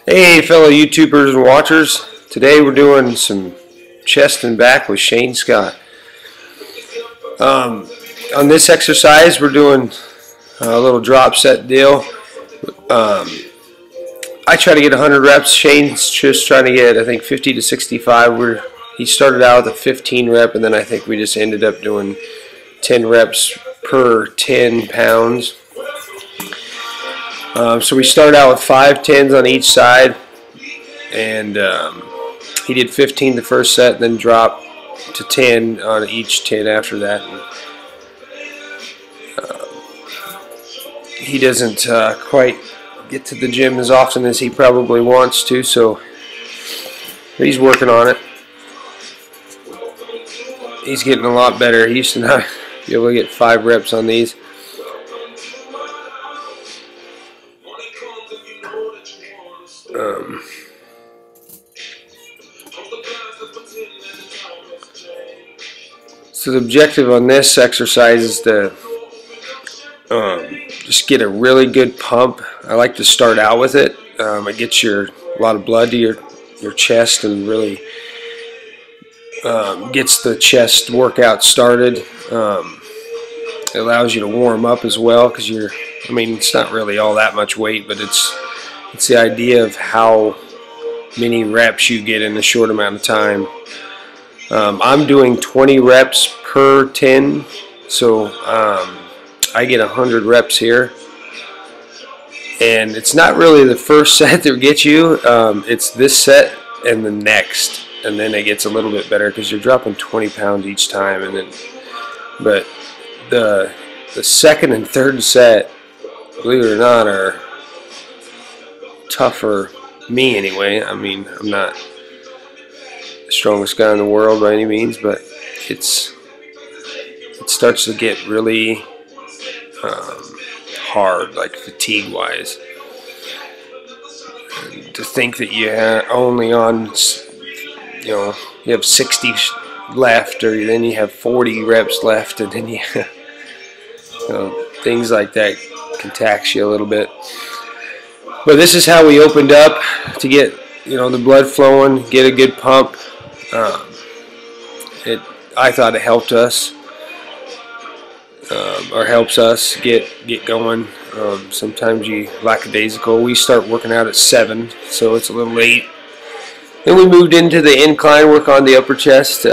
Hey fellow YouTubers and watchers, today we're doing some chest and back with Shane Scott. On this exercise we're doing a little drop set deal. I try to get 100 reps, Shane's just trying to get I think 50 to 65. He started out with a 15 rep and then I think we just ended up doing 10 reps per 10 pounds. So we started out with 5 10s on each side, and he did 15 the first set, then dropped to 10 on each 10 after that. He doesn't quite get to the gym as often as he probably wants to, so he's working on it. He's getting a lot better. He used to not be able to get 5 reps on these. So the objective on this exercise is to just get a really good pump. I like to start out with it. It gets a lot of blood to your chest and really gets the chest workout started. It allows you to warm up as well because it's not really all that much weight, but it's the idea of how many reps you get in a short amount of time. I'm doing 20 reps per 10, so I get 100 reps here. And it's not really the first set that gets you, it's this set and the next. And then it gets a little bit better because you're dropping 20 pounds each time. But the second and third set, believe it or not, are tougher, me anyway. I mean, I'm not the strongest guy in the world by any means, but it starts to get really hard, like fatigue wise. And to think that you're only on, you have 60 left, or then you have 40 reps left, and then things like that can tax you a little bit. But this is how we opened up to get the blood flowing, get a good pump. I thought it helped us, or helps us get going. Sometimes you lackadaisical. We start working out at 7, so it's a little late. Then we moved into the incline, work on the upper chest.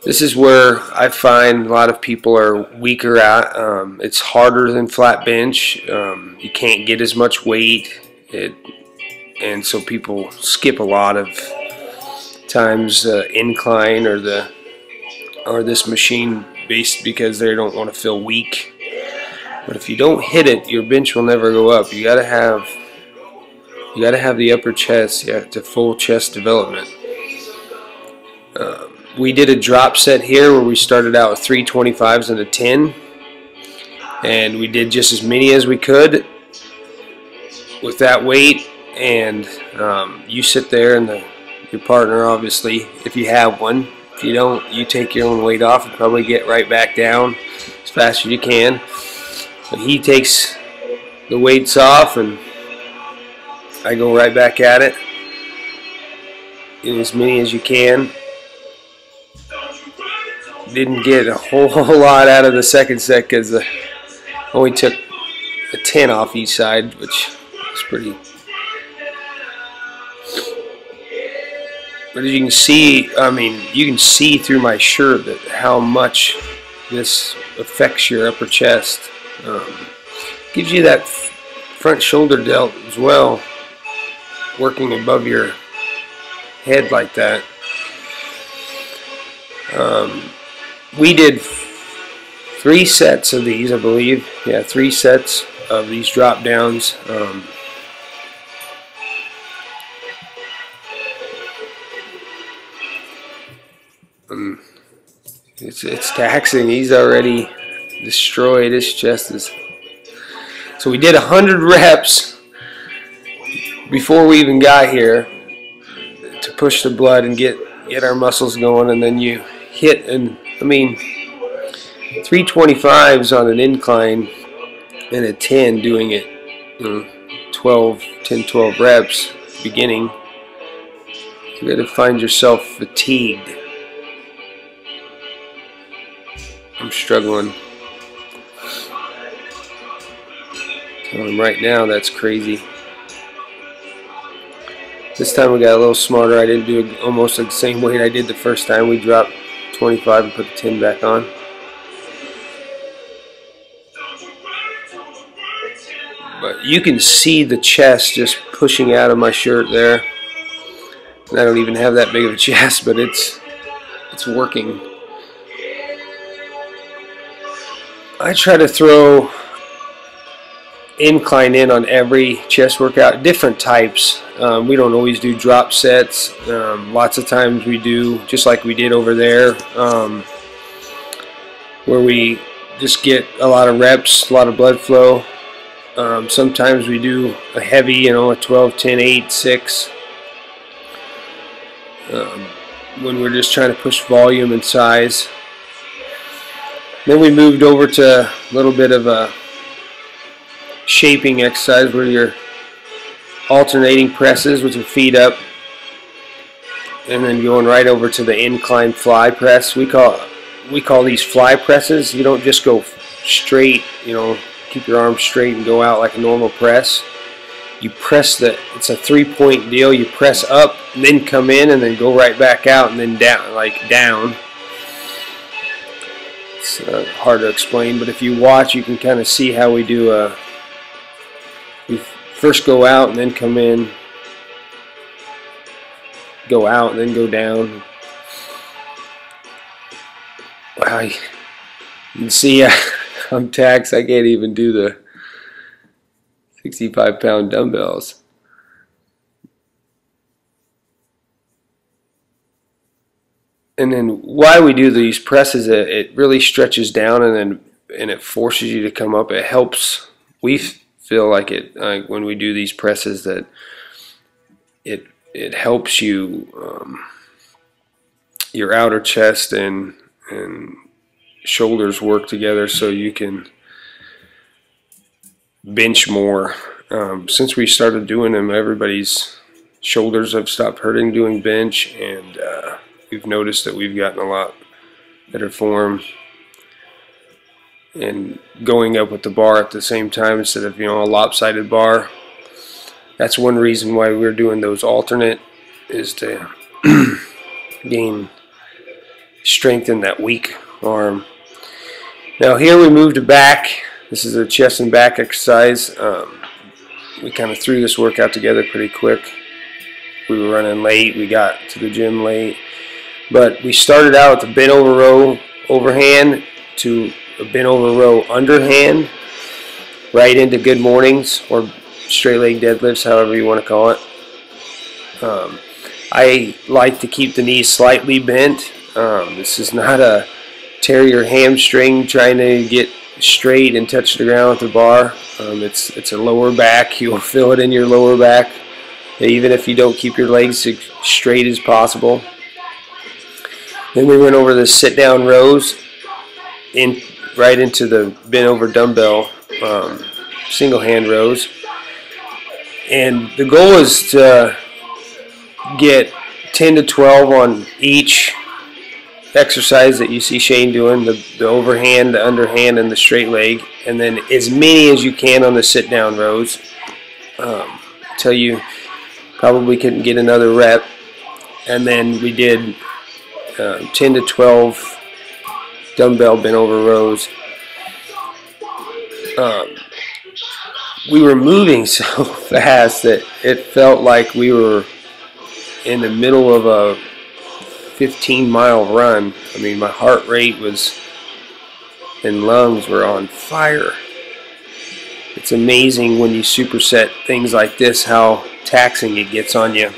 This is where I find a lot of people are weaker at. It's harder than flat bench. You can't get as much weight, and so people skip a lot of times incline or this machine based because they don't want to feel weak. But if you don't hit it, your bench will never go up. You gotta have the upper chest, to full chest development. We did a drop set here where we started out with 3 25s and a 10, and we did just as many as we could with that weight. And you sit there, and your partner, obviously, if you have one. If you don't, you take your own weight off and probably get right back down as fast as you can. But he takes the weights off, and I go right back at it in as many as you can. Didn't get a whole lot out of the second set because I only took a 10 off each side, which is pretty. But as you can see, you can see through my shirt that how much this affects your upper chest. Gives you that front shoulder delt as well, working above your head like that. We did 3 sets of these, I believe. Yeah, 3 sets of these drop downs. It's taxing. He's already destroyed. His chest is. So we did 100 reps before we even got here to push the blood and get our muscles going, and then you hit, and 325s on an incline and a 10 doing it, 10, 12 reps at the beginning, you're going to find yourself fatigued. I'm struggling. Telling him right now that's crazy. This time we got a little smarter. I didn't do it almost the same weight I did the first time. We dropped 25 and put the 10 back on. But you can see the chest just pushing out of my shirt there. And I don't even have that big of a chest, but it's working. I try to throw incline in on every chest workout, different types. We don't always do drop sets. Lots of times we do, just like we did over there, where we just get a lot of reps, a lot of blood flow. Sometimes we do a heavy, a 12, 10, 8, 6. When we're just trying to push volume and size. Then we moved over to a little bit of a shaping exercise where you're alternating presses with your feet up, and then going right over to the incline fly press. We call these fly presses. You don't just go straight, keep your arms straight and go out like a normal press. You press it's a 3-point deal. You press up, and then come in, and then go right back out, and then down, like down. It's hard to explain, but if you watch, you can kind of see how we do we first go out and then come in, go out and then go down. Wow, you can see I'm taxed. I can't even do the 65-pound dumbbells. And then why we do these presses, it really stretches down, and it forces you to come up. It helps. We feel like when we do these presses that it helps you, your outer chest and shoulders work together so you can bench more. Since we started doing them, everybody's shoulders have stopped hurting doing bench, and we've noticed that we've gotten a lot better form. And going up with the bar at the same time instead of a lopsided bar. That's one reason why we're doing those alternate, is to gain strength in that weak arm. Now here we moved to back. This is a chest and back exercise. We kind of threw this workout together pretty quick. We were running late. We got to the gym late. But we started out with a bent over row overhand to a bent over row underhand, right into good mornings or straight leg deadlifts, however you want to call it. I like to keep the knees slightly bent. This is not a tear your hamstring trying to get straight and touch the ground with the bar. It's a lower back. You'll feel it in your lower back, even if you don't keep your legs as straight as possible. Then we went over the sit down rows right into the bent over dumbbell single hand rows, and the goal is to get 10 to 12 on each exercise that you see Shane doing, the overhand, the underhand, and the straight leg, and then as many as you can on the sit down rows till you probably couldn't get another rep. And then we did 10 to 12 dumbbell bent over rows. We were moving so fast that it felt like we were in the middle of a 15-mile run. I mean, my heart rate and lungs were on fire. It's amazing when you superset things like this how taxing it gets on you.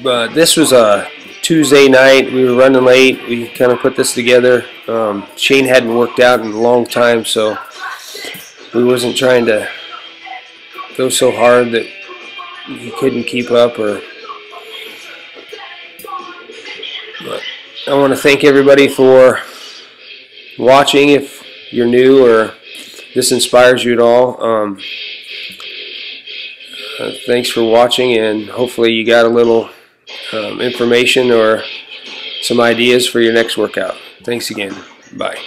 But this was a Tuesday night. We were running late. We kind of put this together. Shane hadn't worked out in a long time, so we wasn't trying to go so hard that he couldn't keep up. But I want to thank everybody for watching if you're new or this inspires you at all. Thanks for watching, and hopefully you got a little information or some ideas for your next workout. Thanks again. Bye.